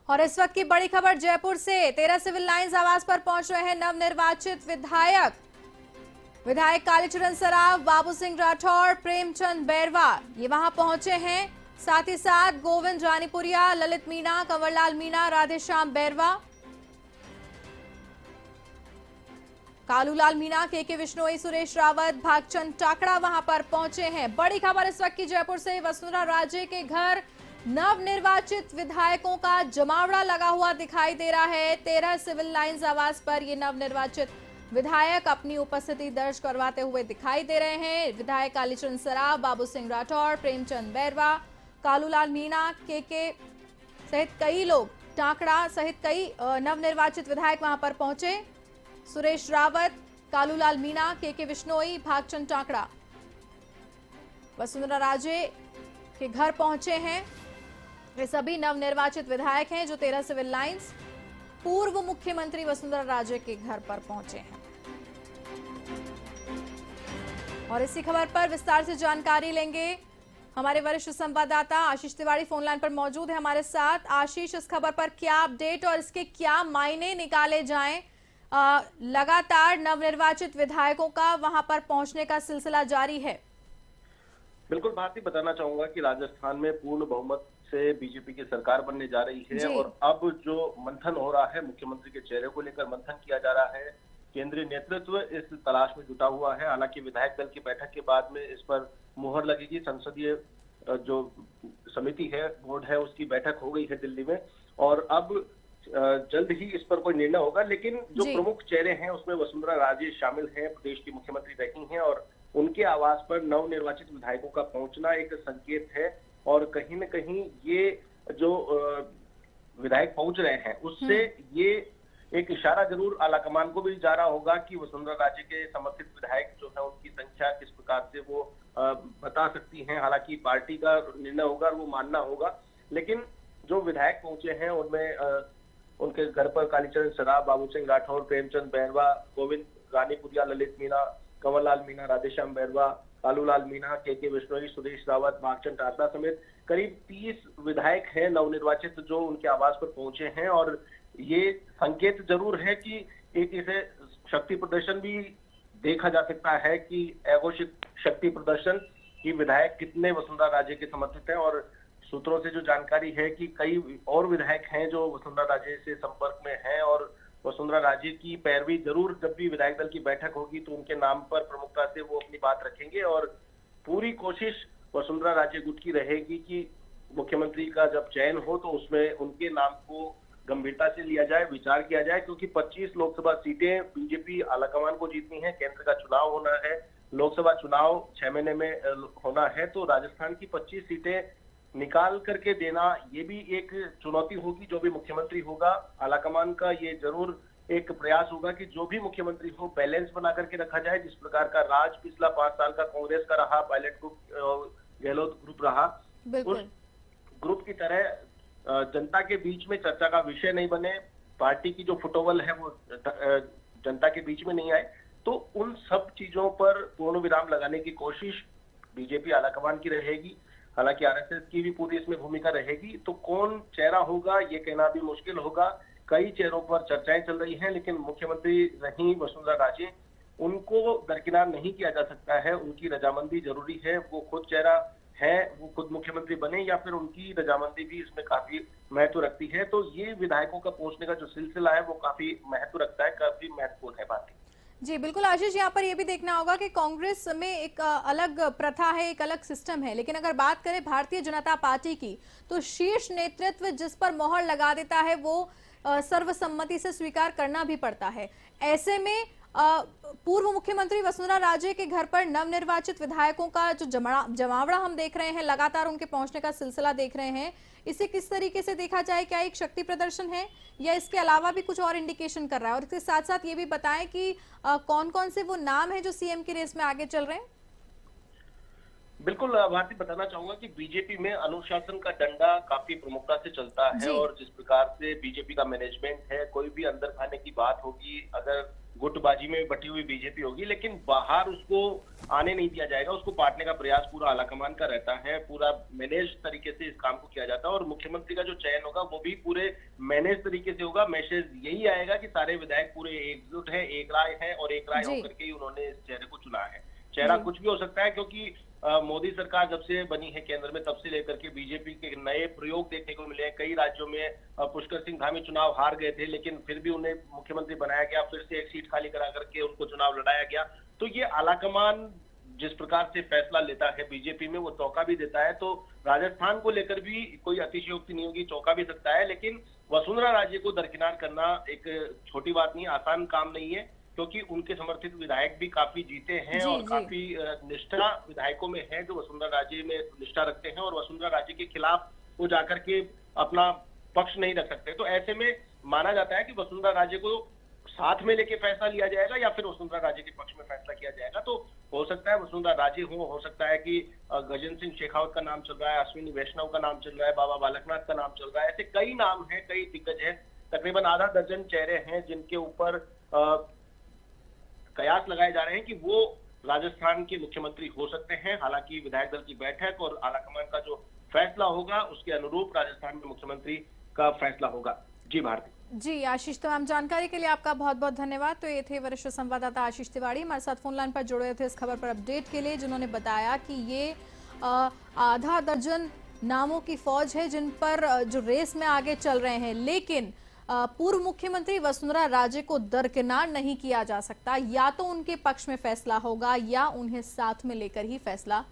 और इस वक्त की बड़ी खबर जयपुर से 13 सिविल लाइंस आवास पर पहुंच रहे हैं नवनिर्वाचित विधायक कालीचरण सराफ, बाबू सिंह राठौर, प्रेमचंद बैरवा ये वहां पहुंचे हैं। साथ ही साथ गोविंद रानीपुरिया, ललित मीणा, कंवरलाल मीणा, राधेश्याम बैरवा, कालूलाल मीणा, के विश्नोई, सुरेश रावत, भागचंद टाकड़ा वहां पर पहुंचे हैं। बड़ी खबर इस वक्त की जयपुर से, वसुंधरा राजे के घर नवनिर्वाचित विधायकों का जमावड़ा लगा हुआ दिखाई दे रहा है। 13 सिविल लाइंस आवास पर ये नवनिर्वाचित विधायक अपनी उपस्थिति दर्ज करवाते हुए दिखाई दे रहे हैं। विधायक कालीचरण सराफ, बाबू सिंह राठौर, प्रेमचंद बैरवा, कालूलाल मीणा, के सहित कई लोग, टाकड़ा सहित कई नवनिर्वाचित विधायक वहां पर पहुंचे। सुरेश रावत, कालूलाल मीणा, के विश्नोई, भागचंद टाकड़ा वसुंधरा राजे के घर पहुंचे हैं। ये सभी नवनिर्वाचित विधायक हैं जो 13 सिविल लाइंस पूर्व मुख्यमंत्री वसुंधरा राजे के घर पर पहुंचे हैं। और इसी खबर पर विस्तार से जानकारी लेंगे हमारे वरिष्ठ संवाददाता आशीष तिवारी फोन लाइन पर मौजूद है हमारे साथ। आशीष, इस खबर पर क्या अपडेट और इसके क्या मायने निकाले जाएं? लगातार नवनिर्वाचित विधायकों का वहां पर पहुंचने का सिलसिला जारी है। बिल्कुल भारती, बताना चाहूंगा कि राजस्थान में पूर्ण बहुमत से बीजेपी की सरकार बनने जा रही है और अब जो मंथन हो रहा है, मुख्यमंत्री के चेहरे को लेकर मंथन किया जा रहा है। केंद्रीय नेतृत्व इस तलाश में जुटा हुआ है। हालांकि विधायक दल की बैठक के बाद में इस पर मुहर लगेगी। संसदीय जो समिति है, बोर्ड है, उसकी बैठक हो गई है दिल्ली में और अब जल्द ही इस पर कोई निर्णय होगा। लेकिन जो प्रमुख चेहरे हैं उसमें वसुंधरा राजे शामिल हैं, प्रदेश की मुख्यमंत्री रही हैं और उनके आवास पर नवनिर्वाचित विधायकों का पहुंचना एक संकेत है और कहीं न कहीं ये जो विधायक पहुंच रहे हैं उससे ये एक इशारा जरूर आलाकमान को भी जा रहा होगा कि वसुंधरा राजे के समर्थित विधायक जो है उनकी संख्या किस प्रकार से वो बता सकती हैं। हालांकि पार्टी का निर्णय होगा और वो मानना होगा, लेकिन जो विधायक पहुंचे हैं उनमें उनके घर पर कालीचरण सराफ, बाबू सिंह राठौर, प्रेमचंद बैरवा, गोविंद रानीपुरिया, ललित मीणा, कंवरलाल मीणा, राधेश्याम बैरवा, कालूलाल मीणा, के विश्नोई, सुरेश रावत, भागचंद टाकड़ा समेत करीब 30 विधायक हैं नवनिर्वाचित जो उनके आवास पर पहुंचे हैं और ये संकेत जरूर है कि एक इसे शक्ति प्रदर्शन भी देखा जा सकता है कि अघोषित शक्ति प्रदर्शन की विधायक कितने वसुंधरा राजे के समर्थित हैं। और सूत्रों से जो जानकारी है कि कई और विधायक हैं जो वसुंधरा राजे से संपर्क में हैं और वसुंधरा राजे की पैरवी जरूर जब भी विधायक दल की बैठक होगी तो उनके नाम पर प्रमुखता से वो अपनी बात रखेंगे और पूरी कोशिश वसुंधरा राजे गुट की रहेगी कि मुख्यमंत्री का जब चयन हो तो उसमें उनके नाम को गंभीरता से लिया जाए, विचार किया जाए, क्योंकि 25 लोकसभा सीटें बीजेपी आलाकमान को जीतनी है। केंद्र का चुनाव होना है, लोकसभा चुनाव 6 महीने में होना है, तो राजस्थान की 25 सीटें निकाल करके देना ये भी एक चुनौती होगी। जो भी मुख्यमंत्री होगा, आलाकमान का ये जरूर एक प्रयास होगा कि जो भी मुख्यमंत्री हो बैलेंस बना करके रखा जाए। जिस प्रकार का राज पिछला 5 साल का कांग्रेस का रहा, पायलट ग्रुप, गहलोत ग्रुप रहा, उस ग्रुप की तरह जनता के बीच में चर्चा का विषय नहीं बने, पार्टी की जो फुटोवल है वो जनता के बीच में नहीं आए, तो उन सब चीजों पर पूर्ण विराम लगाने की कोशिश बीजेपी आलाकमान की रहेगी। हालांकि आरएसएस की भी पूरी इसमें भूमिका रहेगी। तो कौन चेहरा होगा ये कहना भी मुश्किल होगा। कई चेहरों पर चर्चाएं चल रही हैं, लेकिन मुख्यमंत्री रही वसुंधरा राजे, उनको दरकिनार नहीं किया जा सकता है। उनकी रजामंदी जरूरी है। वो खुद चेहरा है, वो खुद मुख्यमंत्री बने या फिर उनकी रजामंदी भी इसमें काफी महत्व रखती है। तो ये विधायकों का पहुंचने का जो सिलसिला है वो काफी महत्व रखता है, काफी महत्वपूर्ण है बात। जी बिल्कुल आशीष, यहाँ पर यह भी देखना होगा कि कांग्रेस में एक अलग प्रथा है, एक अलग सिस्टम है, लेकिन अगर बात करें भारतीय जनता पार्टी की तो शीर्ष नेतृत्व जिस पर मोहर लगा देता है वो सर्वसम्मति से स्वीकार करना भी पड़ता है। ऐसे में पूर्व मुख्यमंत्री वसुंधरा राजे के घर पर नवनिर्वाचित विधायकों का जो जमावड़ा हम देख रहे हैं, लगातार उनके पहुंचने का सिलसिला देख रहे हैं, इसे किस तरीके से देखा जाए? क्या एक शक्ति प्रदर्शन है या इसके अलावा भी कुछ और इंडिकेशन कर रहा है? और इसके साथ साथ ये भी बताएं कि कौन कौन से वो नाम है जो सीएम की रेस में आगे चल रहे हैं। बिल्कुल भारती, बताना चाहूंगा कि बीजेपी में अनुशासन का डंडा काफी प्रमुखता से चलता है और जिस प्रकार से बीजेपी का मैनेजमेंट है, कोई भी अंदर खाने की बात होगी, अगर गुटबाजी में बटी हुई बीजेपी होगी, लेकिन बाहर उसको आने नहीं दिया जाएगा। उसको पाटने का प्रयास पूरा आलाकमान का रहता है, पूरा मैनेज तरीके से इस काम को किया जाता है और मुख्यमंत्री का जो चयन होगा वो भी पूरे मैनेज तरीके से होगा। मैसेज यही आएगा कि सारे विधायक पूरे एकजुट है, एक राय है और एक राय जी होकर के ही उन्होंने इस चेहरे को चुना है। चेहरा जी कुछ भी हो सकता है, क्योंकि मोदी सरकार जब से बनी है केंद्र में तब से लेकर के बीजेपी के नए प्रयोग देखने को मिले हैं। कई राज्यों में पुष्कर सिंह धामी चुनाव हार गए थे, लेकिन फिर भी उन्हें मुख्यमंत्री बनाया गया, फिर से एक सीट खाली करा करके उनको चुनाव लड़ाया गया। तो ये आलाकमान जिस प्रकार से फैसला लेता है बीजेपी में, वो चौंका भी देता है। तो राजस्थान को लेकर भी कोई अतिशयोक्ति नहीं होगी, चौंका भी सकता है। लेकिन वसुंधरा राजे को दरकिनार करना एक छोटी बात नहीं, आसान काम नहीं है, क्योंकि उनके समर्थित विधायक भी काफी जीते हैं जी और जी काफी निष्ठा विधायकों में है जो वसुंधरा राजे में निष्ठा रखते हैं और वसुंधरा राजे के खिलाफ वो जाकर के अपना पक्ष नहीं रख सकते। तो ऐसे में माना जाता है कि वसुंधरा राजे को साथ में लेके फैसला लिया जाएगा या फिर वसुंधरा राजे के पक्ष में फैसला किया जाएगा। तो हो सकता है वसुंधरा राजे हो सकता है कि गजेंद्र सिंह शेखावत का नाम चल रहा है, अश्विनी वैष्णव का नाम चल रहा है, बाबा बालकनाथ का नाम चल रहा है। ऐसे कई नाम हैं, कई दिग्गज हैं, तकरीबन आधा दर्जन चेहरे हैं जिनके ऊपर कयास लगाए जा रहे हैं कि वो राजस्थान के मुख्यमंत्री हो सकते हैं। हालांकि विधायक दल की बैठक और आलाकमान का जो फैसला होगा उसके अनुरूप राजस्थान में मुख्यमंत्री का फैसला होगा। जी भारती। जी आशीष, तमाम जानकारी के लिए आपका बहुत बहुत धन्यवाद। तो ये थे वरिष्ठ संवाददाता आशीष तिवारी, हमारे साथ फोन लाइन पर जुड़े थे इस खबर पर अपडेट के लिए, जिन्होंने बताया कि ये आधा दर्जन नामों की फौज है जिन पर जो रेस में आगे चल रहे हैं, लेकिन पूर्व मुख्यमंत्री वसुंधरा राजे को दरकिनार नहीं किया जा सकता। या तो उनके पक्ष में फैसला होगा या उन्हें साथ में लेकर ही फैसला